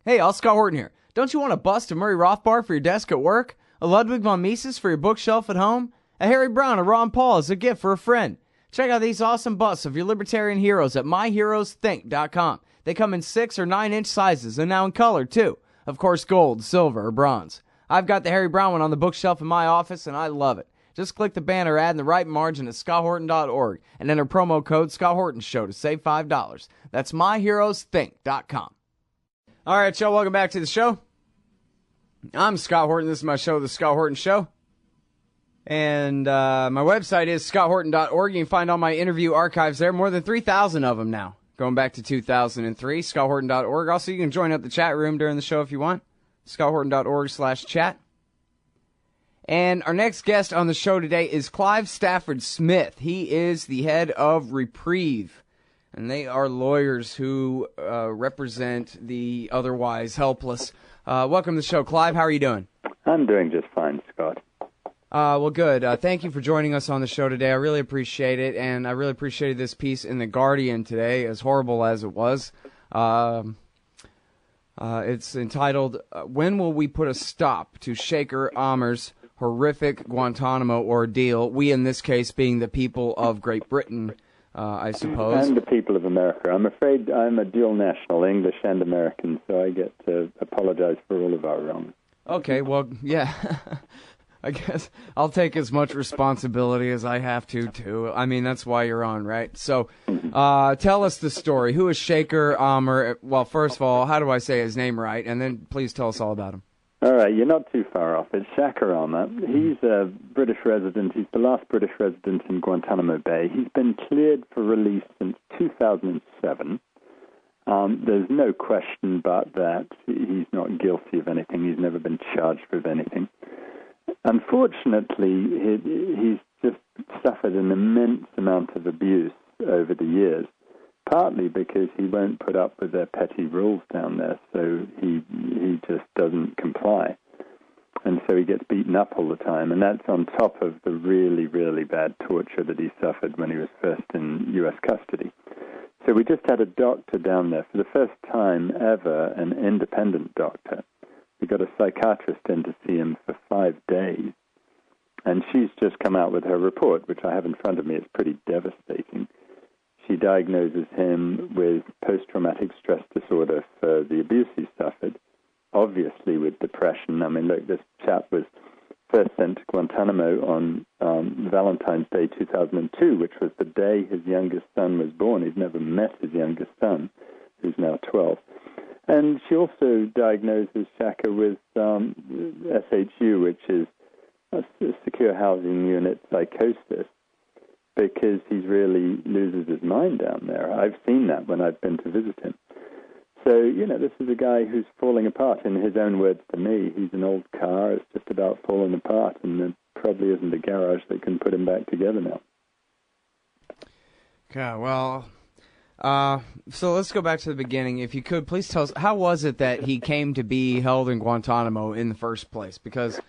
Hey, all Scott Horton here. Don't you want a bust of Murray Rothbard for your desk at work? A Ludwig von Mises for your bookshelf at home? A Harry Brown or Ron Paul as a gift for a friend? Check out these awesome busts of your libertarian heroes at myheroesthink.com. They come in 6 or 9-inch sizes and now in color, too. Of course, gold, silver, or bronze. I've got the Harry Brown one on the bookshelf in my office, and I love it. Just click the banner ad in the right margin at scotthorton.org and enter promo code ScottHortonShow to save $5. That's myheroesthink.com. All right, y'all, welcome back to the show. I'm Scott Horton. This is my show, The Scott Horton Show. And my website is scotthorton.org. You can find all my interview archives there, more than 3,000 of them now, going back to 2003, scotthorton.org. Also, you can join up the chat room during the show if you want, scotthorton.org/chat. And our next guest on the show today is Clive Stafford Smith. He is the head of Reprieve, and they are lawyers who represent the otherwise helpless. Welcome to the show, Clive. How are you doing? I'm doing just fine, Scott. Well, good. Thank you for joining us on the show today. I really appreciate it, and I really appreciated this piece in The Guardian today, as horrible as it was. It's entitled, When Will We Put a Stop to Shaker Aamer's Horrific Guantanamo Ordeal? We, in this case, being the people of Great Britain, I suppose. And the people of America. I'm afraid I'm a dual national, English and American, so I get to apologize for all of our wrongs. Okay, well, yeah. I guess I'll take as much responsibility as I have to, too. I mean, that's why you're on, right? So, tell us the story. Who is Shaker Aamer? Well, first of all, how do I say his name right? And then please tell us all about him. All right, you're not too far off. It's Shaker Aamer. He's a British resident. He's the last British resident in Guantanamo Bay. He's been cleared for release since 2007. There's no question but that he's not guilty of anything. He's never been charged with anything. Unfortunately, he's just suffered an immense amount of abuse over the years, partly because he won't put up with their petty rules down there, so he just doesn't comply. And so he gets beaten up all the time, and that's on top of the really, really bad torture that he suffered when he was first in U.S. custody. So we just had a doctor down there, for the first time ever, an independent doctor. We got a psychiatrist in to see him for 5 days, and she's just come out with her report, which I have in front of me. It's pretty devastating. She diagnoses him with post-traumatic stress disorder for the abuse he suffered, obviously with depression. I mean, look, this chap was first sent to Guantanamo on Valentine's Day 2002, which was the day his youngest son was born. He's never met his youngest son, who's now 12. And she also diagnoses Shaker with SHU, which is a secure housing unit psychosis, because he really loses his mind down there. I've seen that when I've been to visit him. So, you know, this is a guy who's falling apart. In his own words to me, he's an old car. It's just about falling apart, and there probably isn't a garage that can put him back together now. Okay, well, so let's go back to the beginning. If you could, please tell us, how was it that he came to be held in Guantanamo in the first place? Because,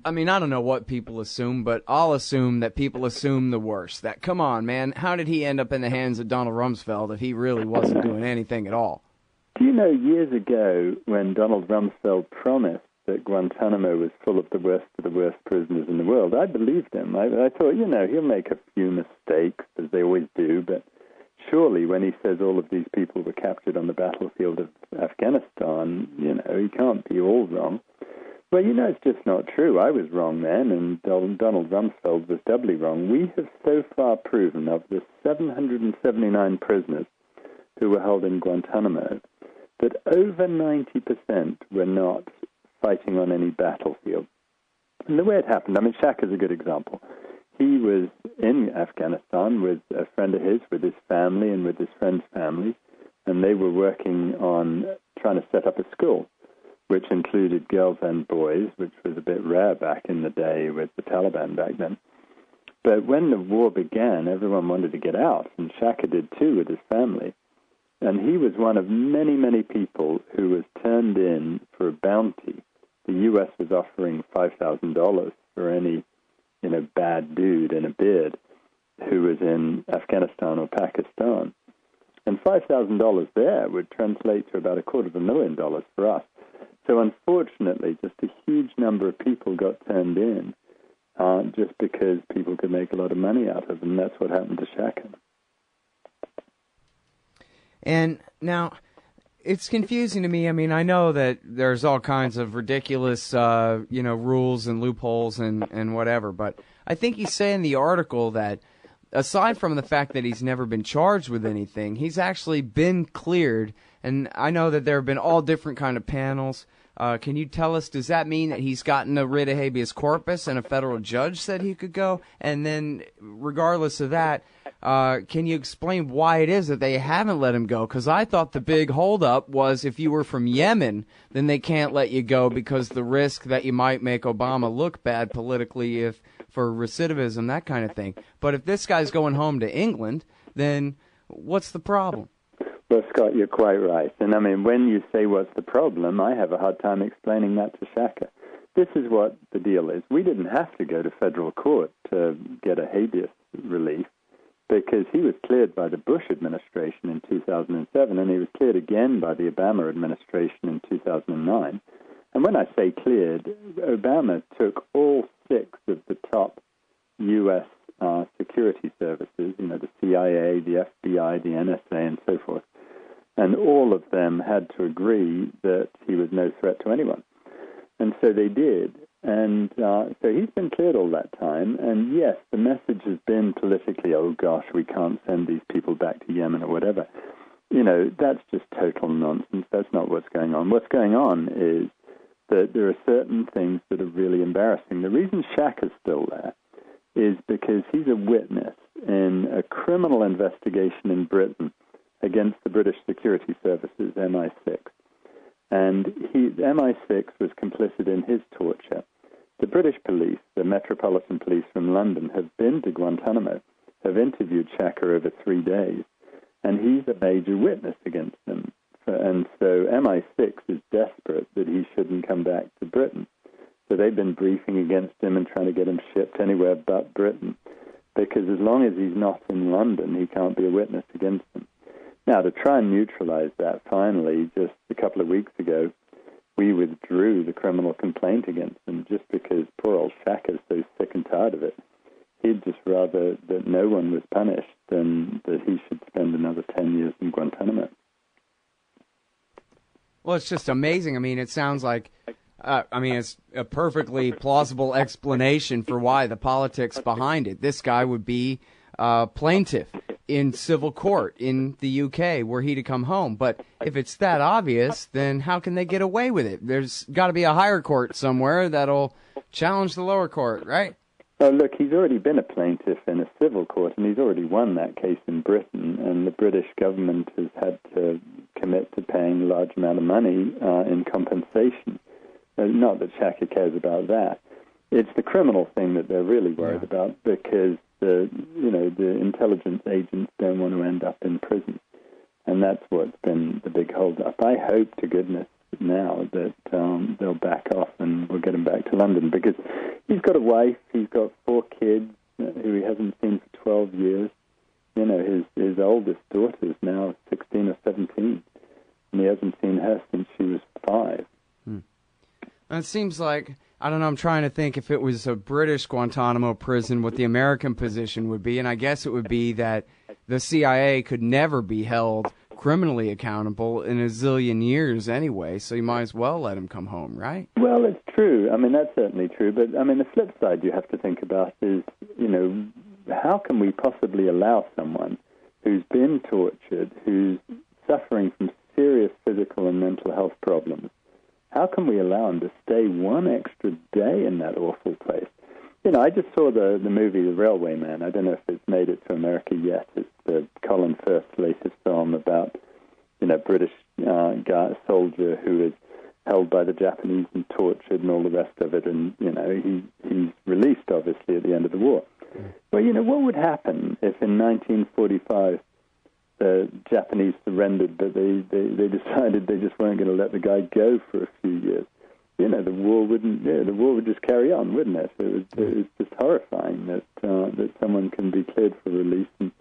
I mean, I don't know what people assume, but I'll assume that people assume the worst. That, come on, man, how did he end up in the hands of Donald Rumsfeld if he really wasn't doing anything at all? Do you know, years ago, when Donald Rumsfeld promised that Guantanamo was full of the worst prisoners in the world, I believed him. I thought, you know, he'll make a few mistakes, as they always do, but surely when he says all of these people were captured on the battlefield of Afghanistan, you know, he can't be all wrong. Well, you know, it's just not true. I was wrong then, and Donald Rumsfeld was doubly wrong. We have so far proven of the 779 prisoners who were held in Guantanamo that over 90% were not fighting on any battlefield. And the way it happened, I mean, Shaq is a good example. He was in Afghanistan with a friend of his, with his family and with his friend's family, and they were working on trying to set up a school, which included girls and boys, which was a bit rare back in the day with the Taliban back then. But when the war began, everyone wanted to get out, and Shaka did too with his family. And he was one of many, many people who was turned in for a bounty. The U.S. was offering $5,000 for any, you know, bad dude in a beard who was in Afghanistan or Pakistan. And $5,000 there would translate to about $250,000 for us. So unfortunately, just a huge number of people got turned in just because people could make a lot of money out of them. That's what happened to Shaker. And now, it's confusing to me. I mean, I know that there's all kinds of ridiculous, rules and loopholes and whatever, but I think you say in the article that aside from the fact that he's never been charged with anything, he's actually been cleared. And I know that there have been all different kind of panels. Can you tell us, does that mean that he's gotten a writ of habeas corpus and a federal judge said he could go? And then, regardless of that, can you explain why it is that they haven't let him go? Because I thought the big holdup was if you were from Yemen, then they can't let you go because the risk that you might make Obama look bad politically for recidivism, that kind of thing. But if this guy's going home to England, then what's the problem? Well, Scott, you're quite right. And I mean, when you say what's the problem, I have a hard time explaining that to Shaker. This is what the deal is. We didn't have to go to federal court to get a habeas relief because he was cleared by the Bush administration in 2007, and he was cleared again by the Obama administration in 2009. And when I say cleared, Obama took all 6 of the top U.S. Security services, the CIA, the FBI, the NSA, and so forth. And all of them had to agree that he was no threat to anyone. And so they did. And so he's been cleared all that time. And yes, the message has been politically, oh gosh, we can't send these people back to Yemen or whatever. That's just total nonsense. That's not what's going on. What's going on is that there are certain things that are really embarrassing. The reason Shaker's still there is because he's a witness in a criminal investigation in Britain against the British Security Services, MI6. And MI6 was complicit in his torture. The British police, the Metropolitan Police from London, have been to Guantanamo, have interviewed Shaker over 3 days, and he's a major witness against them. And so MI6 is desperate that he shouldn't come back to Britain. So they've been briefing against him and trying to get him shipped anywhere but Britain, because as long as he's not in London, he can't be a witness against them. Now, to try and neutralize that, finally, just a couple of weeks ago, we withdrew the criminal complaint against him just because poor old Shaker's so sick and tired of it. He'd just rather that no one was punished than that he should spend another 10 years in Guantanamo. Well, it's just amazing. I mean, it sounds like, it's a perfectly plausible explanation for why the politics behind it. This guy would be a plaintiff in civil court in the UK were he to come home. But if it's that obvious, then how can they get away with it? There's got to be a higher court somewhere that'll challenge the lower court, right? Oh, look, he's already been a plaintiff in a civil court, and he's already won that case in Britain, and the British government has had to commit to paying a large amount of money in compensation. Not that Shaker cares about that. It's the criminal thing that they're really worried about, because the intelligence agents don't want to end up in prison, and that's what's been the big hold-up. I hope to goodness now that they'll back off and we'll get him back to London, because he's got a wife, he's got 4 kids who he hasn't seen for 12 years. His oldest daughter is now 16 or 17, and he hasn't seen her since she was 5. It seems like, I don't know, I'm trying to think if it was a British Guantanamo prison, what the American position would be, and I guess it would be that the CIA could never be held criminally accountable in a zillion years anyway, so you might as well let him come home, right? Well, it's true. I mean, that's certainly true, but I mean, the flip side you have to think about is, how can we possibly allow someone who's been tortured, who's suffering from serious physical and mental health problems, how can we allow him to stay one extra day in that awful place? I just saw the movie The Railway Man. I don't know if it's made it to America yet. It's the Colin Firth's latest film about, British soldier who is held by the Japanese and tortured and all the rest of it. And, he's released, obviously, at the end of the war. Well, what would happen if in 1945 the Japanese surrendered, but they decided they just weren't going to let the guy go for a few years? The war would just carry on, wouldn't it? It was just horrifying that someone can be cleared for release and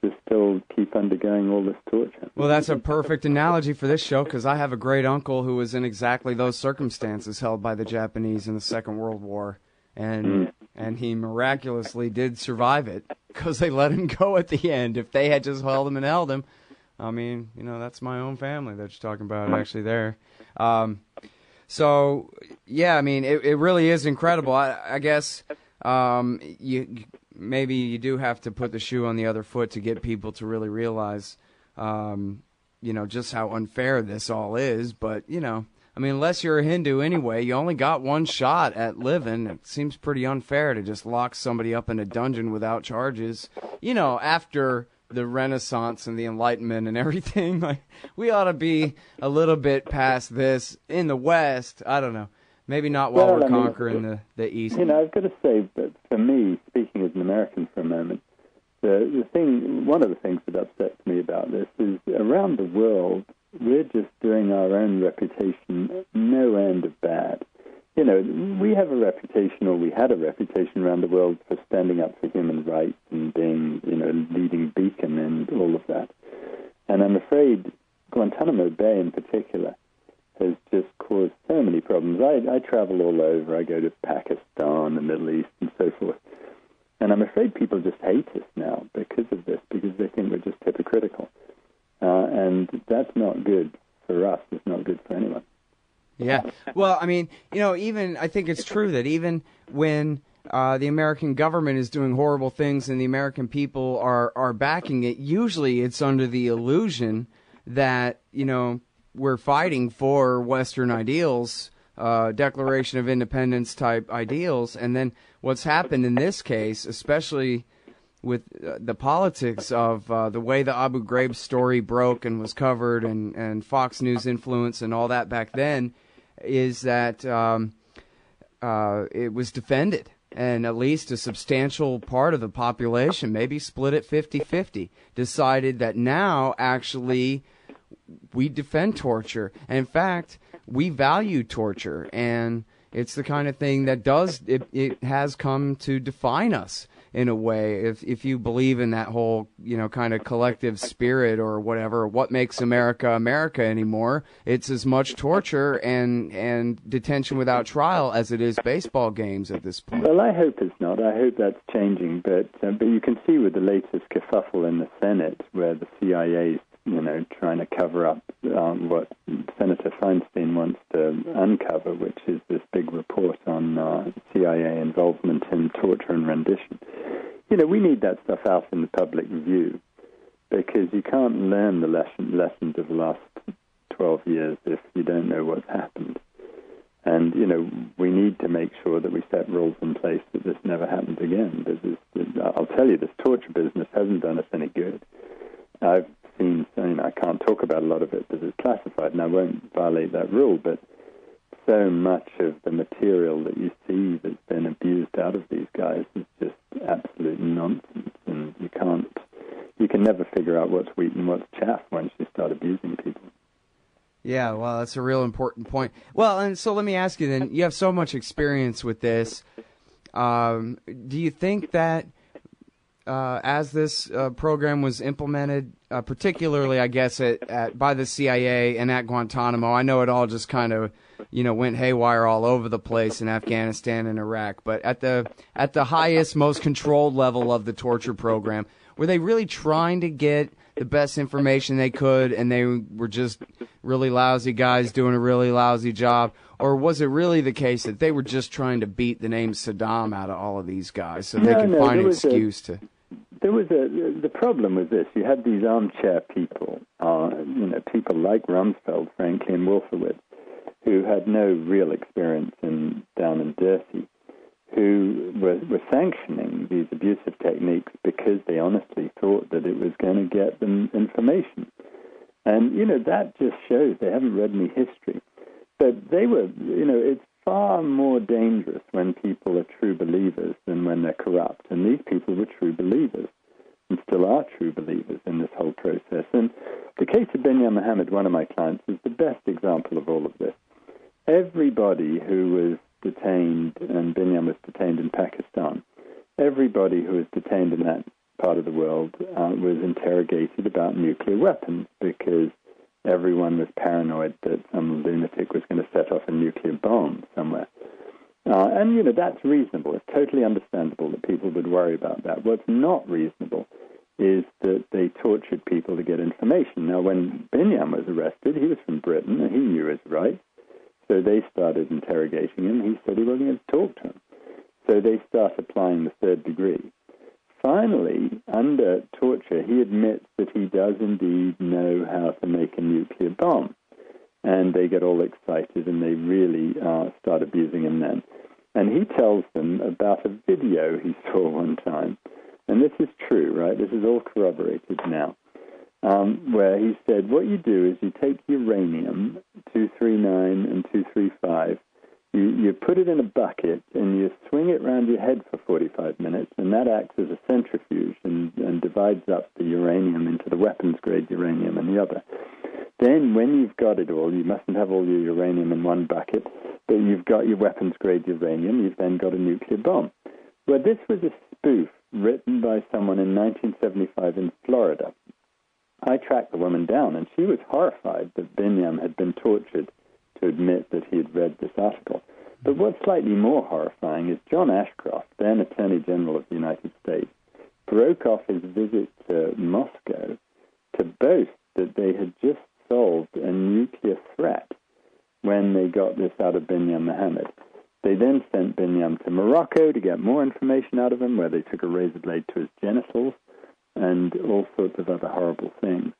to still keep undergoing all this torture. Well, that's a perfect analogy for this show, because I have a great uncle who was in exactly those circumstances, held by the Japanese in the Second World War, and he miraculously did survive it because they let him go at the end. If they had just held him and held him, I mean, that's my own family that you're talking about actually there. So, yeah, I mean, it really is incredible. I guess maybe you do have to put the shoe on the other foot to get people to really realize, just how unfair this all is. But, I mean, unless you're a Hindu anyway, you only got one shot at living. It seems pretty unfair to just lock somebody up in a dungeon without charges. After the Renaissance and the Enlightenment and everything, like, we ought to be a little bit past this in the West. I don't know. Maybe not while we're conquering the East. I've got to say that for me, speaking as an American for a moment, one of the things that upsets me about this is around the world, we're just doing our own reputation no end of bad. We have a reputation, or we had a reputation around the world for standing up for human rights and being, leading beacon and all of that. And I'm afraid Guantanamo Bay in particular has just caused so many problems. I travel all over. I go to Pakistan, the Middle East, and so forth. And I'm afraid people just hate us now because of this, because they think we're just hypocritical. And that's not good for us. It's not good for anyone. Yeah. Well, I mean, even I think it's true that even when the American government is doing horrible things and the American people are backing it, usually it's under the illusion that, we're fighting for Western ideals, Declaration of Independence type ideals. And then what's happened in this case, especially with the politics of the way the Abu Ghraib story broke and was covered, and Fox News influence and all that back then, is that it was defended. And at least a substantial part of the population, maybe split it 50-50, decided that now actually we defend torture. And in fact, we value torture. And it's the kind of thing that it has come to define us in a way. If you believe in that whole, kind of collective spirit or whatever, what makes America America anymore, it's as much torture and detention without trial as it is baseball games at this point. Well, I hope it's not. I hope that's changing. But you can see with the latest kerfuffle in the Senate, where the CIA is, trying to cover up what Senator Feinstein wants to uncover, which is this big report on CIA involvement in torture and rendition. We need that stuff out in the public view, because you can't learn the lessons of the last 12 years if you don't know what's happened. And, we need to make sure that we set rules in place that this never happens again. I'll tell you, this torture business hasn't done us any good. I've seen, I can't talk about a lot of it because it's classified, and I won't violate that rule, but so much of the material that you see that's been abused out of these guys is just absolute nonsense, and you can never figure out what's wheat and what's chaff once you start abusing people. Yeah, well, that's a real important point. Well, and so let me ask you then, you have so much experience with this. Do you think that as this program was implemented, particularly, I guess, by the CIA and at Guantanamo, I know it all just kind of, went haywire all over the place in Afghanistan and Iraq, but at the highest, most controlled level of the torture program, were they really trying to get the best information they could, and they were just really lousy guys doing a really lousy job? Or was it really the case that they were just trying to beat the name Saddam out of all of these guys so they could find an excuse to... The problem was this: you had these armchair people, people like Rumsfeld, frankly, and Wolfowitz, who had no real experience in down and dirty, who were sanctioning these abusive techniques because they honestly thought that it was going to get them information. And, that just shows they haven't read any history. But they were, it's far more dangerous when people are true believers than when they're corrupt. And these people were true believers and still are true believers in this whole process. And the case of Binyam Mohammed, one of my clients, is the best example of all of this. Everybody who was detained, and Binyam was detained in Pakistan, everybody who was detained in that part of the world was interrogated about nuclear weapons because everyone was paranoid that some lunatic was going to set off a nuclear bomb somewhere. And, that's reasonable. It's totally understandable that people would worry about that. What's not reasonable is that they tortured people to get information. Now, when Binyam was arrested, he was from Britain, and he knew his rights. So they started interrogating him. He said he wasn't going to talk to him. So they start applying the third degree. Finally, under torture, he admits that he does indeed know how to make a nuclear bomb. And they get all excited, and they really start abusing him then. And he tells them about a video he saw one time. And this is true, right? This is all corroborated now. Where he said, what you do is you take uranium-239 and 235, you put it in a bucket, and you swing it around your head for 45 minutes, and that acts as a centrifuge and divides up the uranium into the weapons-grade uranium and the other. Then when you've got it all, you mustn't have all your uranium in one bucket, but you've got your weapons-grade uranium, you've then got a nuclear bomb. Well, this was a spoof written by someone in 1975 in Florida. I tracked the woman down, and she was horrified that Binyam had been tortured to admit that he had read this article. But what's slightly more horrifying is John Ashcroft, then Attorney General of the United States, broke off his visit to Moscow to boast that they had just solved a nuclear threat when they got this out of Binyam Mohammed. They then sent Binyam to Morocco to get more information out of him, where they took a razor blade to his genitals and all sorts of other horrible things.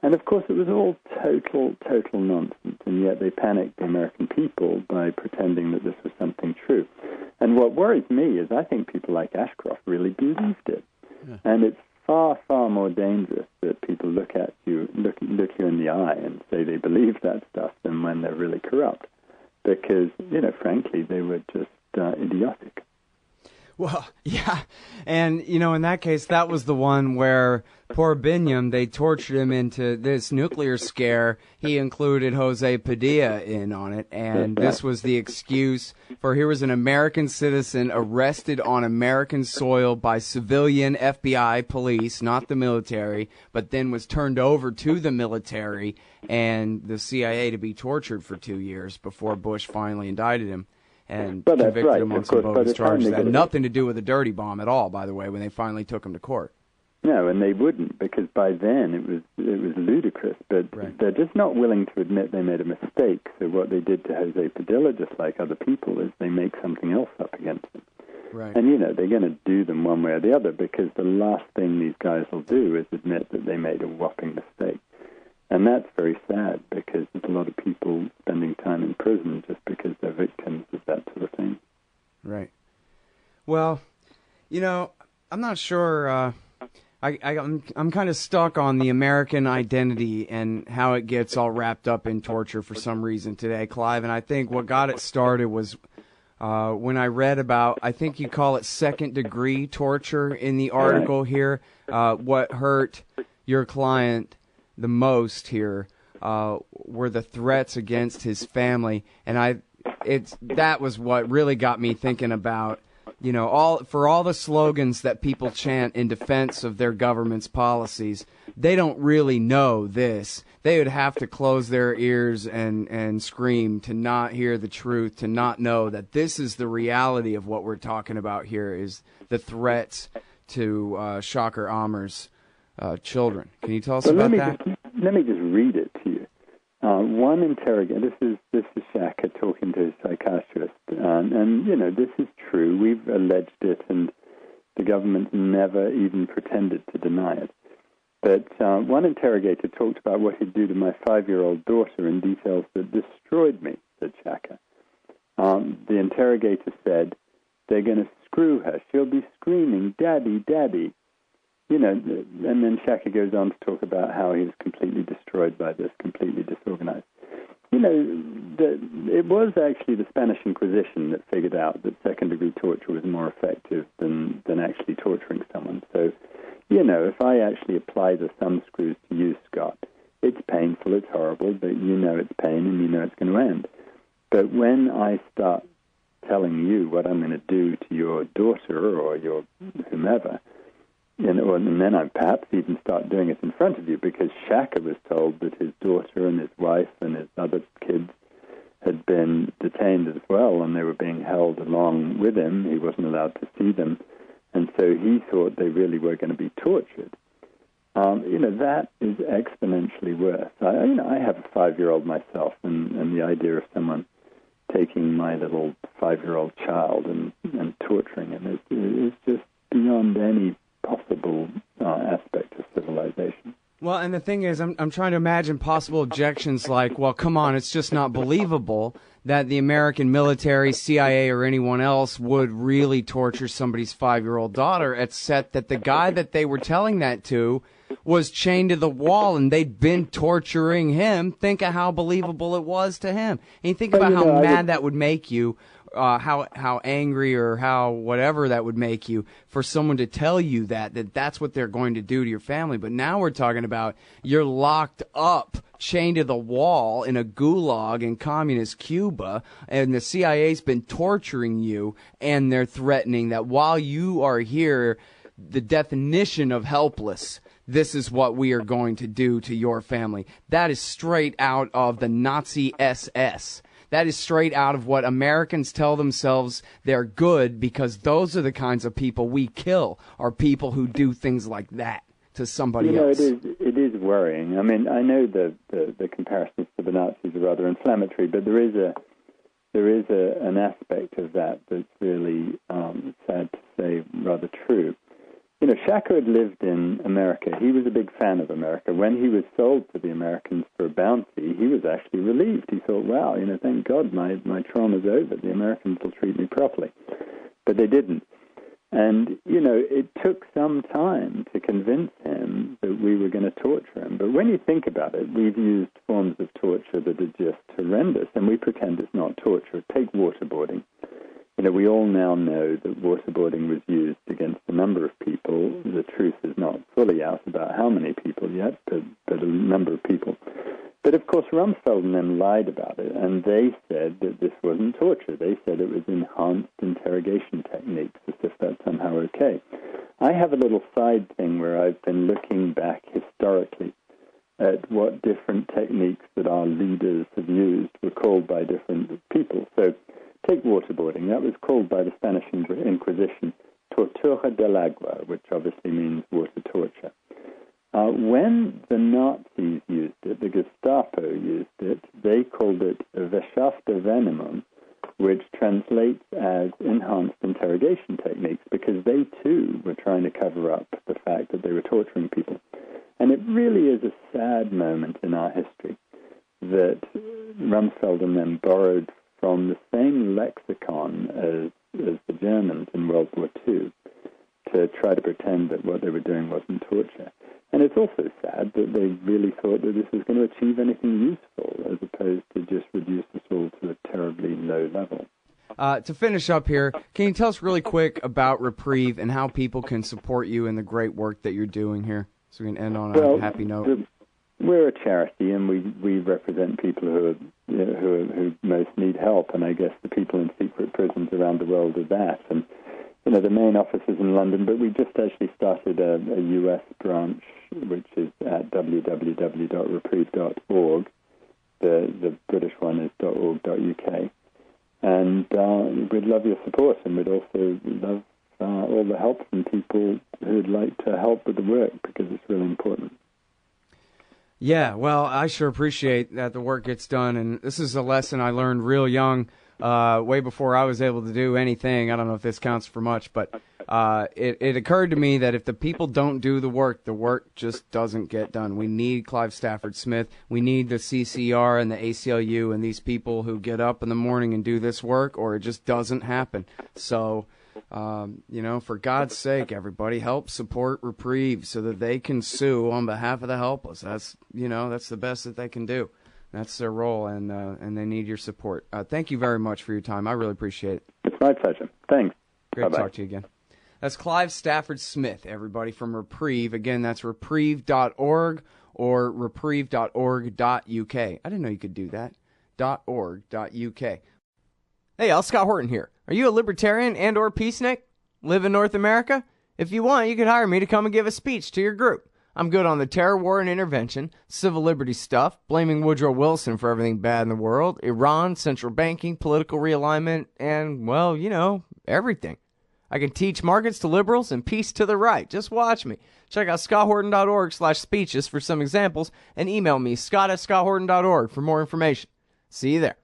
And, of course, it was all total nonsense, and yet they panicked the American people by pretending that this was something true. And what worries me is I think people like Ashcroft really believed it. Yeah. And it's far more dangerous that people look you in the eye and say they believe that stuff than when they're really corrupt. Because, frankly, they were just idiotic. Well, yeah. And, in that case, that was the one where poor Binyam, they tortured him into this nuclear scare. He included Jose Padilla in on it. And this was the excuse for here was an American citizen arrested on American soil by civilian FBI police, not the military, but then was turned over to the military and the CIA to be tortured for 2 years before Bush finally indicted him. And convicted him on some bogus charges that had nothing to do with the dirty bomb at all, by the way, when they finally took him to court. No, and they wouldn't, because by then it was ludicrous. But they're just not willing to admit they made a mistake. So what they did to Jose Padilla, just like other people, is they make something else up against him. Right. And, they're going to do them one way or the other, because the last thing these guys will do is admit that they made a whopping mistake. And that's very sad, because there's a lot of people spending time in prison just because they're victims of that sort of thing. Right. Well, I'm not sure. I'm kind of stuck on the American identity and how it gets all wrapped up in torture for some reason today, Clive. And I think what got it started was when I read about, I think you call it second-degree torture in the article here, what hurt your client the most here were the threats against his family, and that was what really got me thinking about, all the slogans that people chant in defense of their government's policies. They don't really know this. They would have to close their ears and scream to not hear the truth, to not know that this is the reality of what we're talking about here, is the threats to Shaker Aamer's children. Can you tell us about that? Let me just read it to you. One interrogator. This is Shaker talking to his psychiatrist, and this is true. We've alleged it, and the government never even pretended to deny it. But one interrogator talked about what he'd do to my 5-year-old daughter in details that destroyed me, said Shaker. The interrogator said, "They're going to screw her. She'll be screaming, 'Daddy, Daddy.'" And then Shaker goes on to talk about how he was completely destroyed by this, completely disorganized. It was actually the Spanish Inquisition that figured out that second-degree torture was more effective than actually torturing someone. So, if I actually apply the thumb screws to you, Scott, it's painful, it's horrible, but it's pain and it's going to end. But when I start telling you what I'm going to do to your daughter or your whomever, and then I perhaps even start doing it in front of you, because Shaker was told that his daughter and his wife and his other kids had been detained as well, and they were being held along with him. He wasn't allowed to see them, and so he thought they really were going to be tortured. That is exponentially worse. I have a 5-year-old myself, and the idea of someone taking my little 5-year-old child and torturing him is just beyond any possible aspect of civilization. Well, and the thing is, I'm trying to imagine possible objections like, well, come on, it's just not believable that the American military, CIA, or anyone else would really torture somebody's 5-year-old daughter, except that the guy that they were telling that to was chained to the wall and they'd been torturing him. Think of how believable it was to him. And you think about how mad that would make you, how angry or how whatever that would make you for someone to tell you that's what they're going to do to your family. But now we're talking about you're locked up, chained to the wall in a gulag in communist Cuba, and the CIA's been torturing you, and they're threatening that while you are here, the definition of helpless, this is what we are going to do to your family. That is straight out of the Nazi SS. That is straight out of what Americans tell themselves they're good, because those are the kinds of people we kill, are people who do things like that to somebody else. It is worrying. I mean, I know the comparisons to the Nazis are rather inflammatory, but there is an aspect of that that's really sad to say, rather true. Shaker had lived in America. He was a big fan of America. When he was sold to the Americans for a bounty, he was actually relieved. He thought, wow, thank God my trauma's over. The Americans will treat me properly. But they didn't. And, it took some time to convince him that we were going to torture him. But when you think about it, we've used forms of torture that are just horrendous, and we pretend it's not torture. Take waterboarding. We all now know that waterboarding was used against a number of people. The truth is not fully out about how many people yet, but a number of people. But, of course, Rumsfeld and them lied about it, and they said that this wasn't torture. They said it was enhanced interrogation techniques, as if that's somehow okay. I have a little side thing where I've been looking back historically at what different techniques that our leaders have used were called by different people. So, take waterboarding. That was called by the Spanish Inquisition tortura del agua, which obviously means water torture. When the Nazis used it, the Gestapo used it, they called it Verschärfte Vernehmung, which translates as enhanced interrogation techniques, because they too were trying to cover up the fact that they were torturing people. And it really is a sad moment in our history that Rumsfeld and them borrowed from the same lexicon as the Germans in World War II to try to pretend that what they were doing wasn't torture. And it's also sad that they really thought that this was going to achieve anything useful, as opposed to just reduce us all to a terribly low level. To finish up here, can you tell us really quick about Reprieve and how people can support you in the great work that you're doing here, so we can end on a happy note? We're a charity, and we represent people who most need help, and I guess the people in secret prisons around the world are that. And the main office is in London, but we just actually started a U.S. branch, which is at www.reprieve.org. The British one is .org.uk, and we'd love your support, and we'd also love all the help from people who'd like to help with the work, because it's really important. Yeah, well, I sure appreciate that the work gets done, and this is a lesson I learned real young, way before I was able to do anything. I don't know if this counts for much, but it occurred to me that if the people don't do the work just doesn't get done. We need Clive Stafford Smith. We need the CCR and the ACLU and these people who get up in the morning and do this work, or it just doesn't happen. So, for God's sake, everybody, help support Reprieve so that they can sue on behalf of the helpless. That's the best that they can do. That's their role, and they need your support. Thank you very much for your time. I really appreciate it. It's my pleasure. Thanks. Great to talk to you again. That's Clive Stafford Smith, everybody, from Reprieve. Again, that's reprieve.org or reprieve.org.uk. I didn't know you could do that. .org.uk. Hey, y'all, Scott Horton here. Are you a libertarian and or peacenik? Live in North America? If you want, you could hire me to come and give a speech to your group. I'm good on the terror war and intervention, civil liberties stuff, blaming Woodrow Wilson for everything bad in the world, Iran, central banking, political realignment, and, well, everything. I can teach markets to liberals and peace to the right. Just watch me. Check out scotthorton.org/speeches for some examples and email me, scott@scotthorton.org, for more information. See you there.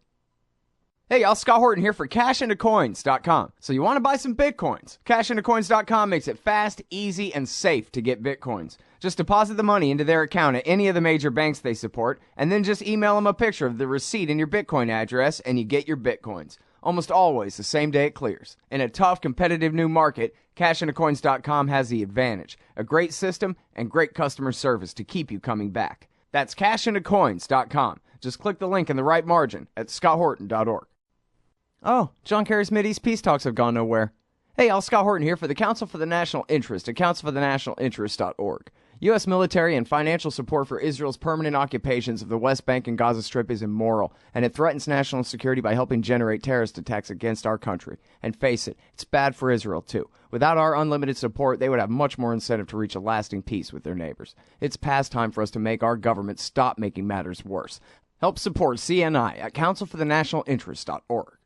Hey, y'all, Scott Horton here for cashintocoins.com. So you want to buy some Bitcoins? Cashintocoins.com makes it fast, easy, and safe to get Bitcoins. Just deposit the money into their account at any of the major banks they support, and then just email them a picture of the receipt and your Bitcoin address, and you get your Bitcoins. Almost always the same day it clears. In a tough, competitive new market, cashintocoins.com has the advantage. A great system and great customer service to keep you coming back. That's cashintocoins.com. Just click the link in the right margin at scotthorton.org. Oh, John Kerry's Mideast peace talks have gone nowhere. Hey, y'all, Scott Horton here for the Council for the National Interest at councilforthenationalinterest.org. U.S. military and financial support for Israel's permanent occupations of the West Bank and Gaza Strip is immoral, and it threatens national security by helping generate terrorist attacks against our country. And face it, it's bad for Israel, too. Without our unlimited support, they would have much more incentive to reach a lasting peace with their neighbors. It's past time for us to make our government stop making matters worse. Help support CNI at councilforthenationalinterest.org.